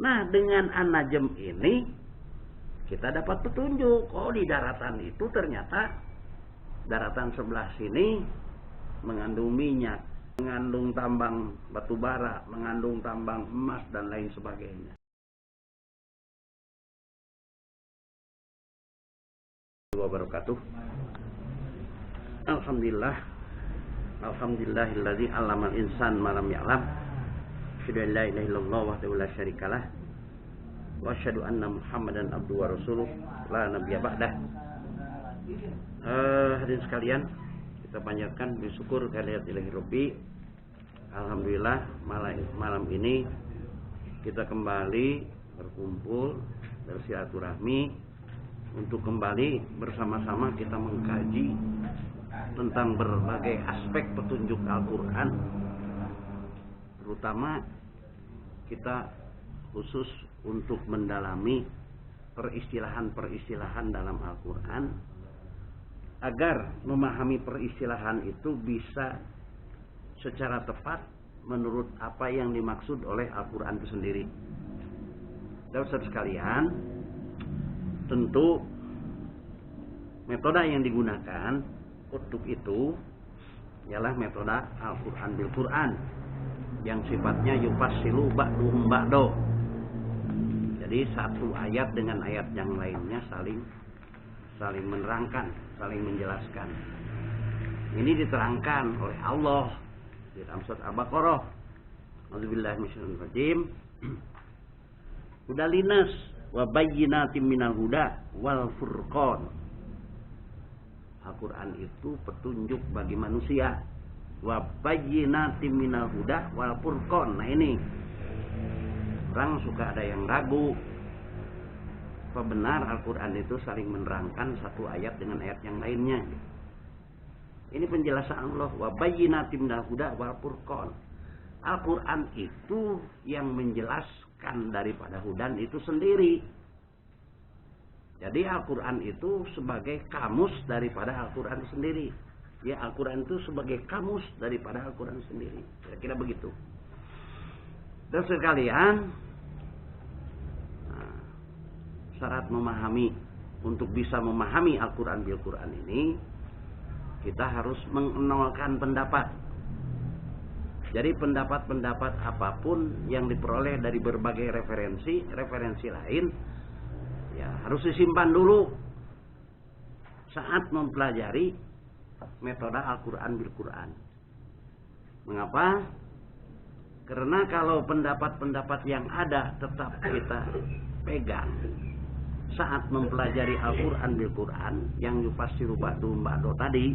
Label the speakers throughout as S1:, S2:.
S1: Nah, dengan An-Najm ini kita dapat petunjuk. Oh, di daratan itu ternyata daratan sebelah sini mengandung minyak, mengandung tambang batu bara, mengandung tambang emas dan lain sebagainya. Wabarakatuh. Alhamdulillah. Alhamdulillahilladzi 'allamal insan ma lam ya'lam. Asyhadu an la ilaha illallah wahdahu la syarikalah. Wa asyhadu anna Muhammadan abduhu wa rasuluh la nabiyya ba'dah. Hadirin sekalian, kita panjatkan bersyukur kehadirat Ilahi Rabbi. Alhamdulillah malam ini kita kembali berkumpul bersilaturahmi untuk kembali bersama-sama kita mengkaji tentang berbagai aspek petunjuk Al-Quran. Terutama kita khusus untuk mendalami peristilahan-peristilahan dalam Al-Quran, agar memahami peristilahan itu bisa secara tepat menurut apa yang dimaksud oleh Al-Quran itu sendiri. Dan saudara sekalian, tentu metode yang digunakan untuk itu ialah metode Al-Quran bil Quran yang sifatnya yufassilu ba'duhum ba'do. Jadi satu ayat dengan ayat yang lainnya saling menerangkan, saling menjelaskan. Ini diterangkan oleh Allah di dalam surat Al-Baqarah. A'udzubillahi minasyaitonir rajim. Hudal linnas wa bayyinatin minal huda wal furqan. Al-Quran itu petunjuk bagi manusia. Wa bayyinatin minal huda wal furqan. Nah ini orang suka ada yang ragu apa benar Al-Quran itu saling menerangkan satu ayat dengan ayat yang lainnya. Ini penjelasan Allah. Wa bayyinatin minal huda wal furqan. Al-Quran itu yang menjelaskan daripada hudan itu sendiri. Jadi Al-Quran itu sebagai kamus daripada Al-Quran sendiri. Ya, Al-Quran itu sebagai kamus daripada Al-Quran sendiri. Kira-kira begitu. Dan sekalian, syarat memahami, untuk bisa memahami Al-Quran bil Quran ini, kita harus mengenalkan pendapat. Jadi pendapat-pendapat apapun yang diperoleh dari berbagai referensi lain, ya harus disimpan dulu saat mempelajari metode Al-Quran bil Quran. Mengapa? Karena kalau pendapat-pendapat yang ada tetap kita pegang saat mempelajari Al-Quran bil Quran yang yufassiru ba'duhum ba'do tadi,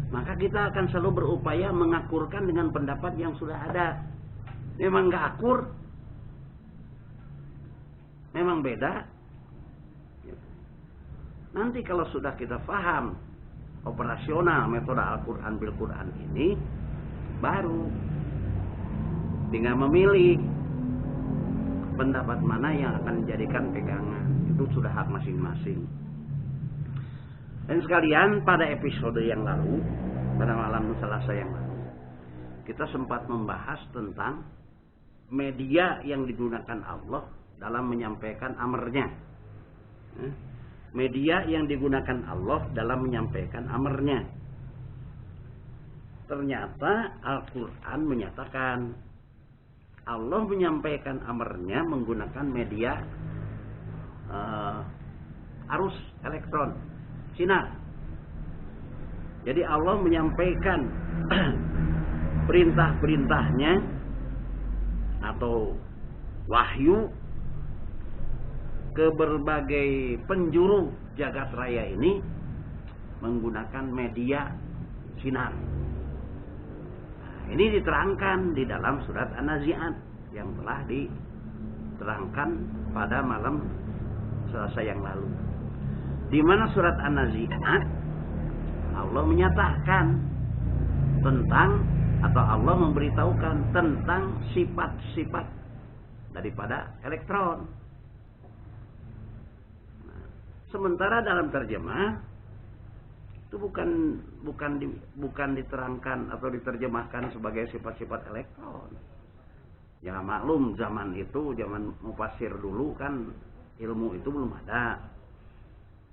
S1: maka kita akan selalu berupaya mengakurkan dengan pendapat yang sudah ada. Memang gak akur, memang beda. Nanti kalau sudah kita paham operasional metode Al-Quran bil Quran ini, baru tinggal memilih pendapat mana yang akan dijadikan pegangan. Itu sudah hak masing-masing. Dan sekalian, pada episode yang lalu, pada malam Selasa yang lalu, kita sempat membahas tentang media yang digunakan Allah dalam menyampaikan amarnya. Media yang digunakan Allah dalam menyampaikan amarnya. Ternyata Al-Quran menyatakan Allah menyampaikan amarnya menggunakan media arus elektron, sinar. Jadi Allah menyampaikan perintah-perintahnya atau wahyu ke berbagai penjuru jagat raya ini menggunakan media sinar. Nah, ini diterangkan di dalam surat An-Nazi'at yang telah diterangkan pada malam Selasa yang lalu. Di mana surat An-Nazi'at Allah menyatakan tentang, atau Allah memberitahukan tentang sifat-sifat daripada elektron. Sementara dalam terjemah itu bukan diterangkan atau diterjemahkan sebagai sifat-sifat elektron. Ya maklum zaman itu, zaman mufasir dulu kan ilmu itu belum ada.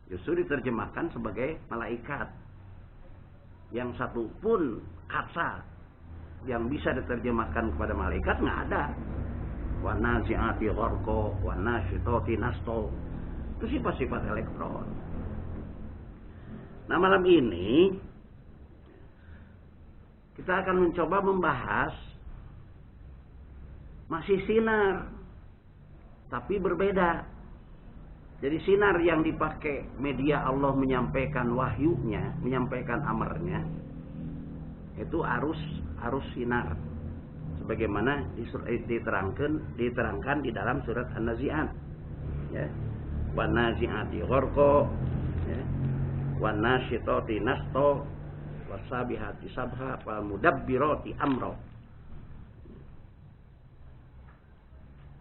S1: Justru diterjemahkan sebagai malaikat. Yang satu pun kata yang bisa diterjemahkan kepada malaikat nggak ada. Wa nazi'ati gharqa, wa nasyitati nasto. Itu sifat-sifat elektron. Nah malam ini kita akan mencoba membahas masih sinar, tapi berbeda. Jadi sinar yang dipakai media Allah menyampaikan wahyunya, menyampaikan amarnya, itu arus sinar. Sebagaimana diterangkan di dalam surat An-Nazi'at. Ya. Wan nazi'ati gharqa, ya. Wan nasyitati nasto, wasabihati sabha, wal mudabbirati amra.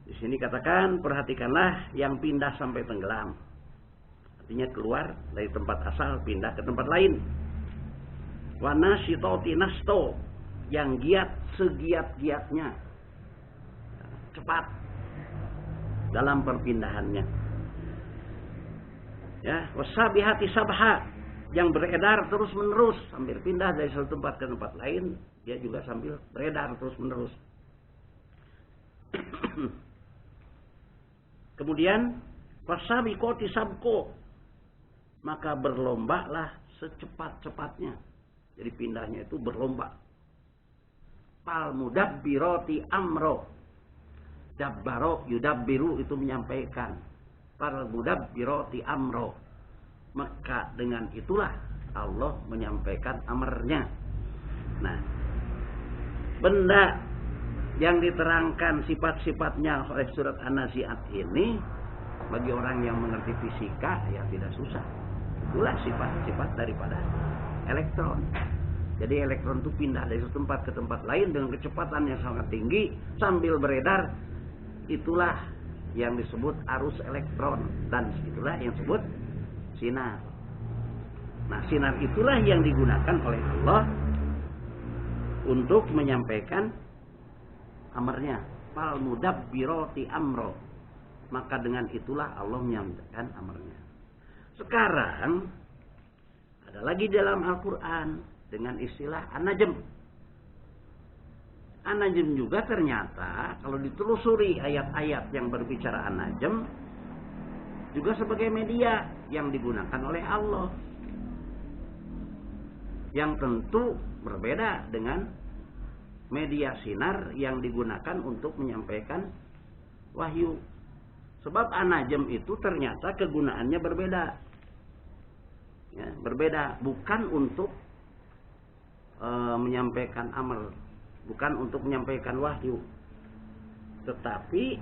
S1: Di sini katakan, perhatikanlah yang pindah sampai tenggelam. Artinya keluar dari tempat asal, pindah ke tempat lain. Wa nasyitati nasto, yang giat segiat-giatnya, cepat dalam perpindahannya. Ya, wasabihati sabha, yang beredar terus menerus sambil pindah dari satu tempat ke tempat lain, dia juga sambil beredar terus menerus. Kemudian fasabiqoti sabqo, maka berlombalah secepat-cepatnya. Jadi pindahnya itu berlomba. Fal mudabbirati amro, dabbaro yudabbiru itu menyampaikan. Fal mudabbirati amro, maka dengan itulah Allah menyampaikan amarnya. Nah, benda yang diterangkan sifat-sifatnya oleh surat An-Nazi'at ini, bagi orang yang mengerti fisika ya tidak susah. Itulah sifat-sifat daripada elektron. Jadi elektron itu pindah dari satu tempat ke tempat lain dengan kecepatan yang sangat tinggi sambil beredar. Itulah yang disebut arus elektron, dan itulah yang disebut sinar. Nah, sinar itulah yang digunakan oleh Allah untuk menyampaikan amarnya. Fal mudabbirati amro, maka dengan itulah Allah menyampaikan amarnya. Sekarang ada lagi dalam Al-Quran dengan istilah an-najm. An-najm juga ternyata kalau ditelusuri ayat-ayat yang berbicara an-najm juga sebagai media yang digunakan oleh Allah, yang tentu berbeda dengan media sinar yang digunakan untuk menyampaikan wahyu. Sebab an-najm itu ternyata kegunaannya berbeda. Ya, berbeda, bukan untuk menyampaikan amar, bukan untuk menyampaikan wahyu. Tetapi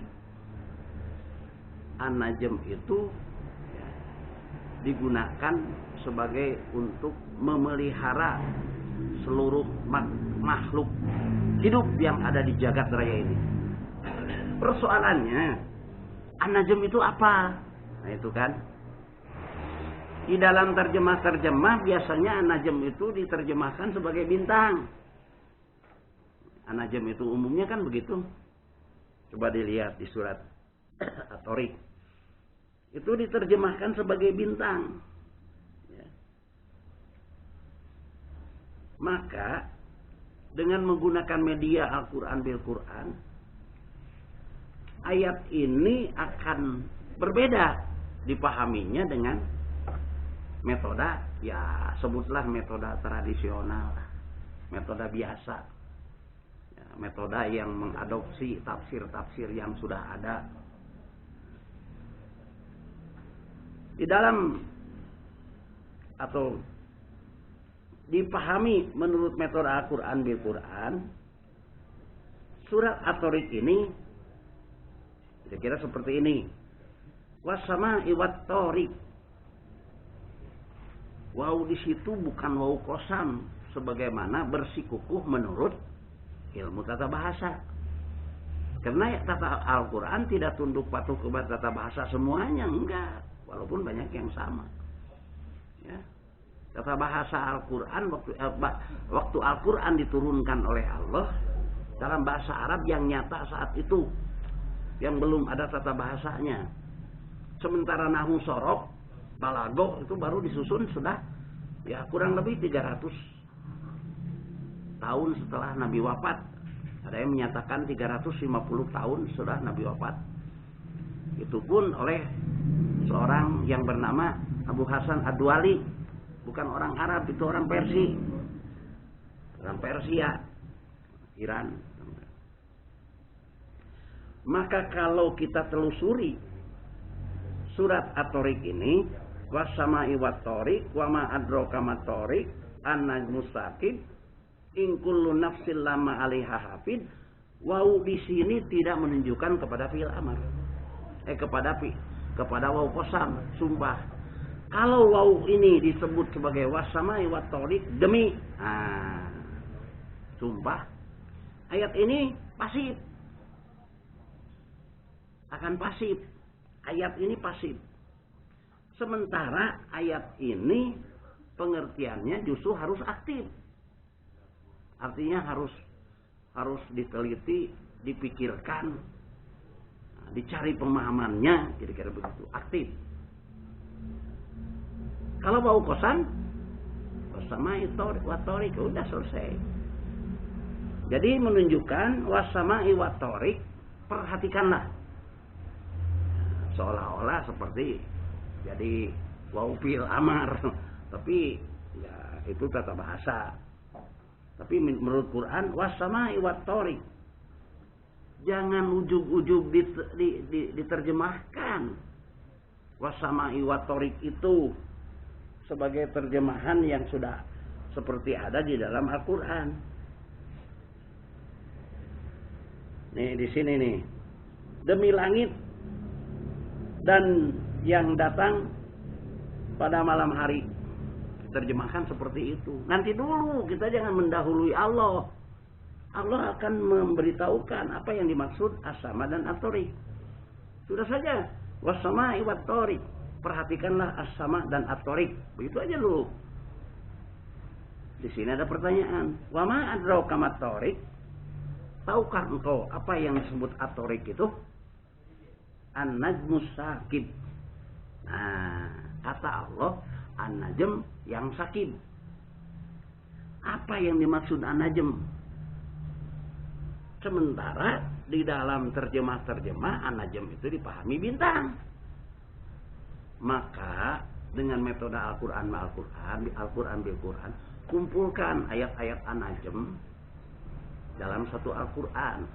S1: an-najm itu ya, digunakan sebagai untuk memelihara seluruh makhluk hidup yang ada di jagat raya ini. Persoalannya, an-najm itu apa? Nah itu kan. Di dalam terjemah-terjemah biasanya an-najm itu diterjemahkan sebagai bintang. An-najm itu umumnya kan begitu. Coba dilihat di surat At-Tariq. Itu diterjemahkan sebagai bintang. Ya. Maka dengan menggunakan media Al-Quran bil Quran, ayat ini akan berbeda dipahaminya dengan metode, ya sebutlah metode tradisional, metode biasa, ya, metode yang mengadopsi tafsir-tafsir yang sudah ada. Di dalam atau dipahami menurut metode Al-Quran bil Quran, surat At-Tariq ini kira-kira seperti ini. Wassama'i wat-tariq. Waw di situ bukan waw kosam sebagaimana bersikukuh menurut ilmu tata bahasa. Karena tata Al-Quran tidak tunduk patuh kepada tata bahasa semuanya, enggak. Walaupun banyak yang sama. Ya. Tata bahasa Al-Quran waktu Al-Quran diturunkan oleh Allah dalam bahasa Arab yang nyata saat itu, yang belum ada tata bahasanya. Sementara nahwu sorok, balago itu baru disusun sudah ya kurang lebih 300 tahun setelah Nabi wafat. Ada yang menyatakan 350 tahun sudah Nabi wafat. Itu pun oleh seorang yang bernama Abu Hasan Ad-Duali. Bukan orang Arab, itu orang Persia. Orang Persia, Iran. Maka kalau kita telusuri surat At-Tariq ini, was-sama'i wat-tariq wa ma adraka mat-tariq an-najmus saqib in kullu nafsin lama 'alaiha hafid. Wau di sini tidak menunjukkan kepada fi'il amar. Kepada wau qasam, sumpah. Kalau wau ini disebut sebagai was-sama'i wat-tariq, demi sumpah, ayat ini pasif. Akan pasif. Ayat ini pasif. Sementara ayat ini pengertiannya justru harus aktif. Artinya harus diteliti, dipikirkan, dicari pemahamannya, kira-kira begitu. Aktif. Kalau bau kosan, wasama'i wat-tariq, udah selesai. Jadi menunjukkan wasama'i wat-tariq, perhatikanlah. Seolah-olah seperti jadi wau fi'il amar, tapi ya itu tata bahasa. Tapi menurut Quran was-sama'i wat-tariq, jangan ujug-ujug diterjemahkan was-sama'i wat-tariq itu sebagai terjemahan yang sudah seperti ada di dalam Al-Quran. Nih di sini nih, demi langit dan yang datang pada malam hari, terjemahkan seperti itu. Nanti dulu, kita jangan mendahului Allah. Allah akan memberitahukan apa yang dimaksud as-sama dan at-tariq. Sudah saja, was-sama'i wat-tariq, perhatikanlah as-sama dan at-tariq. Begitu aja dulu. Di sini ada pertanyaan, wa ma adraka mat-tariq? Tahukah engkau apa yang disebut at-tariq itu? An-najmus saqib. Nah, kata Allah, an-najm yang saqib. Apa yang dimaksud an-najm? Sementara di dalam terjemah-terjemah an-najm itu dipahami bintang. Maka dengan metode Al-Quran Al-Quran bil Quran, kumpulkan ayat-ayat an-najm dalam satu Al-Quran.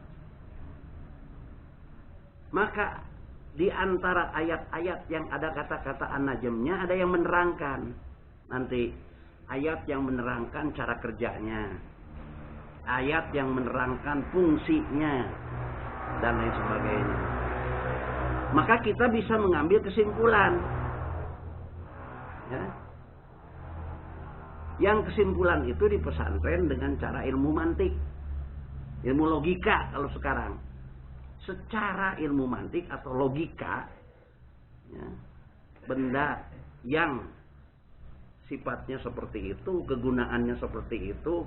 S1: Maka di antara ayat-ayat yang ada kata-kata an-najmnya, ada yang menerangkan. Nanti ayat yang menerangkan cara kerjanya, ayat yang menerangkan fungsinya, dan lain sebagainya. Maka kita bisa mengambil kesimpulan, ya. Yang kesimpulan itu di pesantren dengan cara ilmu mantik, ilmu logika kalau sekarang. Secara ilmu mantik atau logika, ya, benda yang sifatnya seperti itu, kegunaannya seperti itu,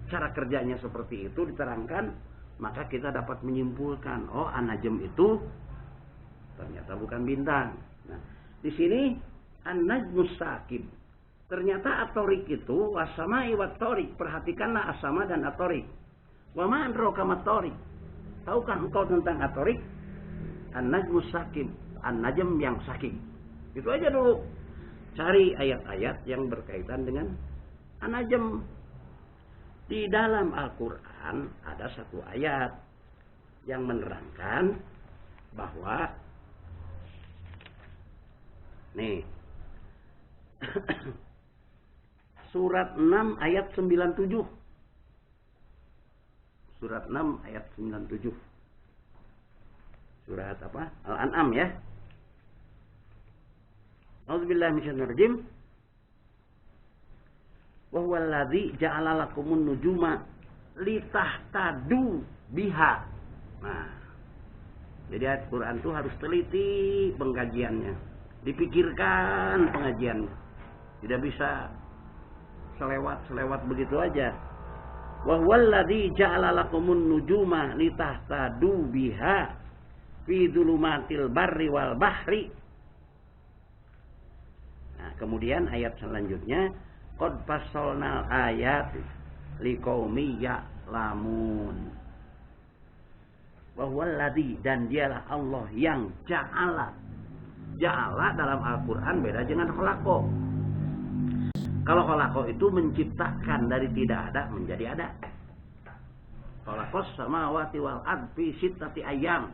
S1: cara kerjanya seperti itu diterangkan, maka kita dapat menyimpulkan, oh an-najm itu ternyata bukan bintang. Nah, di sini an-najmus saqib, ternyata at-tariq itu was-sama'i wat-tariq, perhatikanlah as-sama dan at-tariq. Wa ma adraka mat-tariq? Tahukah engkau tentang at-tariq? An-najmus saqib, an-najm yang saqib. Itu aja dulu. Cari ayat-ayat yang berkaitan dengan an-najm. Di dalam Al-Quran ada satu ayat yang menerangkan bahwa nih surat 6 ayat 97. Surat 6 ayat 97. Surat apa? Al-An'am ya. A'udzubillahi minasyaitonir rajim. Wa huwal ladzi ja'ala lakumun nujuma litahtadu biha. Nah, jadi ayat Quran itu harus teliti pengkajiannya, dipikirkan pengajiannya. Tidak bisa selewat begitu aja. Wa huwallazi ja'ala lakumun nujuma litahtadu biha fi dzulumatil barri wal bahri. Nah, kemudian ayat selanjutnya qad fassalnal ayat liqaumi ya'lamun. Wa huwallazi, dan dialah Allah yang ja'ala dalam Al-Qur'an beda dengan khalaqo. Kalau khalaqo itu menciptakan dari tidak ada menjadi ada. Khalaqos samawati wal ard fi sittati ayyam.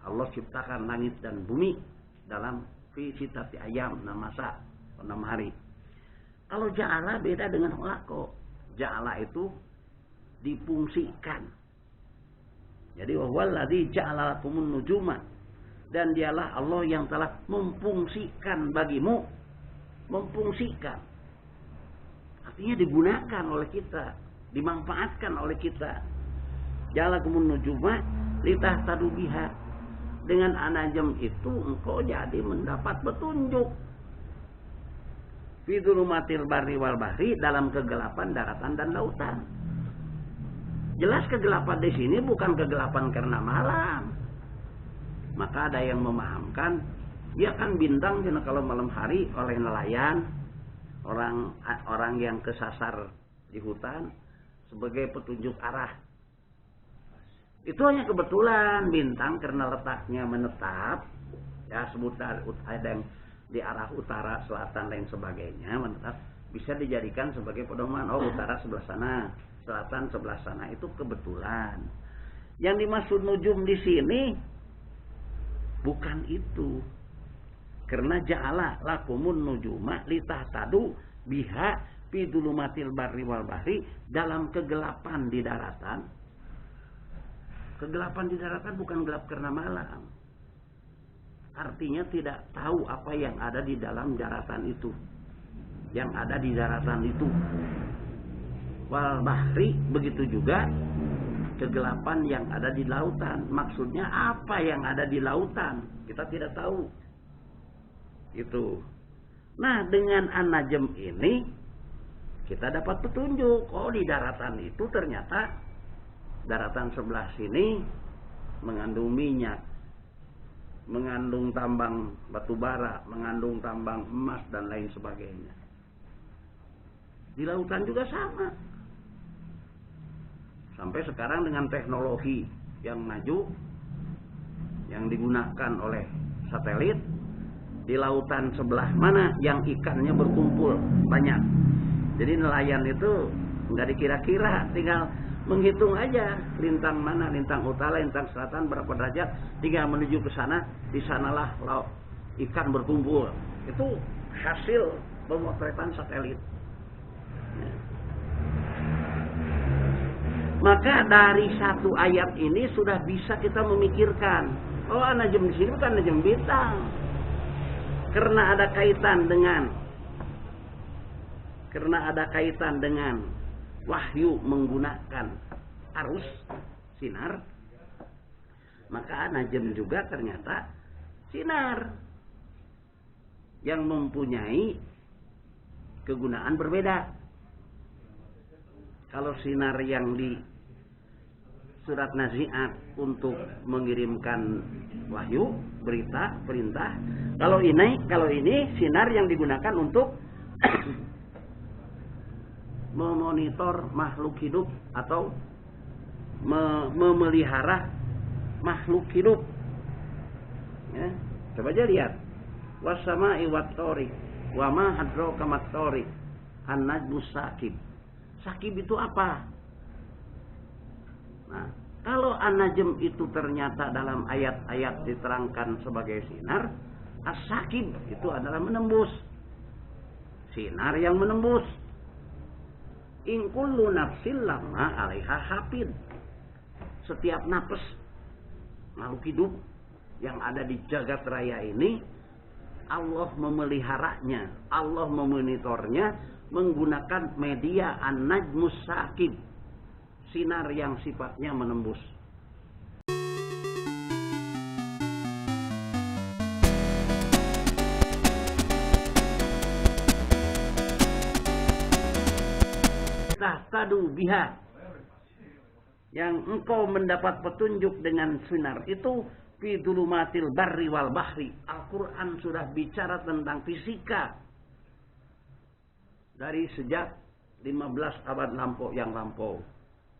S1: Allah ciptakan langit dan bumi dalam fi sittati ayyam, 6 masa, 6 hari. Kalau ja'ala beda dengan khalaqo. Ja'ala itu difungsikan. Jadi wa huwallazi ja'ala lakumun nujuma, dan dialah Allah yang telah memfungsikan bagimu, memfungsikan. Artinya digunakan oleh kita, dimanfaatkan oleh kita. Ja'ala lakumun nujuma litahtadu biha. Dengan an-najm itu engkau jadi mendapat petunjuk. Fi dzulumatil barri wal bahri, dalam kegelapan daratan dan lautan. Jelas kegelapan di sini bukan kegelapan karena malam. Maka ada yang memahamkan, dia kan bintang kalau malam hari oleh nelayan, orang yang kesasar di hutan sebagai petunjuk arah. Itu hanya kebetulan bintang karena letaknya menetap, ya sebutan ada yang di arah utara, selatan dan sebagainya menetap, bisa dijadikan sebagai pedoman. Oh, utara sebelah sana, selatan sebelah sana, itu kebetulan. Yang dimaksud nujum di sini bukan itu. Karena ja'ala lakumun nujuma litahtadu biha fi dzulumatil barri wal bahri, dalam kegelapan di daratan. Kegelapan di daratan bukan gelap karena malam. Artinya tidak tahu apa yang ada di dalam daratan itu. Yang ada di daratan itu. Wal bahri, begitu juga kegelapan yang ada di lautan. Maksudnya apa yang ada di lautan? Kita tidak tahu. Itu. Nah, dengan an-najm ini kita dapat petunjuk. Oh, di daratan itu ternyata daratan sebelah sini mengandung minyak, mengandung tambang batu bara, mengandung tambang emas dan lain sebagainya. Di lautan juga sama. Sampai sekarang dengan teknologi yang maju, yang digunakan oleh satelit, di lautan sebelah mana yang ikannya berkumpul banyak. Jadi nelayan itu nggak dikira-kira, tinggal menghitung aja lintang mana, lintang utara, lintang selatan berapa derajat, tinggal menuju ke sana, di sanalah ikan berkumpul. Itu hasil pemotretan satelit. Maka dari satu ayat ini sudah bisa kita memikirkan, oh, an-najm di sini bukan najm bintang, karena ada kaitan dengan wahyu menggunakan arus sinar. Maka an-najm juga ternyata sinar yang mempunyai kegunaan berbeda. Kalau sinar yang di surat Nazi'at untuk mengirimkan wahyu, berita, perintah. Kalau ini sinar yang digunakan untuk memonitor makhluk hidup atau memelihara makhluk hidup. Ya, coba aja lihat. Wasama'i wat-thoriq, wa ma adraka mat-thoriq, an-najmus sakib. Sakib itu apa? Nah, kalau an-najm itu ternyata dalam ayat-ayat diterangkan sebagai sinar, as-sakib itu adalah menembus. Sinar yang menembus. In kullu nafsin lamma 'alaiha hafid. Setiap nafas makhluk hidup yang ada di jagat raya ini, Allah memeliharanya, Allah memonitornya menggunakan media an-najmus sakib, sinar yang sifatnya menembus. tahtadu biha, yang engkau mendapat petunjuk dengan sinar itu, fi dhulumatil barri wal bahri. Al-Quran sudah bicara tentang fisika dari sejak 15 abad yang lampau.